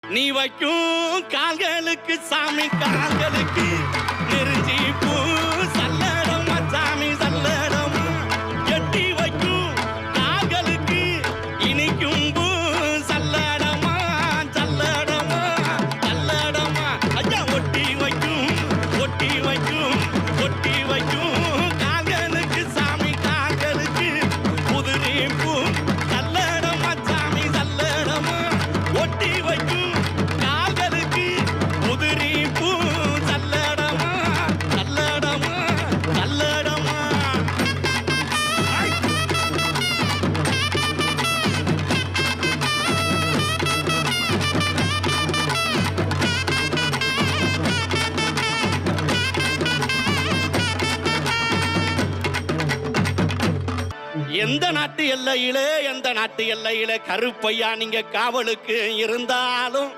நீ வைக்கும் கால்களுக்கு சாமி கால்களுக்கு நெருஞ்சி பூ சல்லடமா சாமி சல்லடமா எட்டி வைக்கும் கால்களுக்கு இனிக்கும் பூ சல்லடமா சல்லடமா சல்லடமா ஐயா ஒட்டி வைக்கும் ஒட்டி வைக்கும் ஒட்டி வைக்கும் கால்களுக்கு சாமி கால்களுக்கு புதுரி பூ சல்லடமா சாமி சல்லடமா ஒட்டி வைக்கும் எந்த நாட்டு எல்லையிலே கருப்பையா நீங்க காவலுக்கு இருந்தாலும்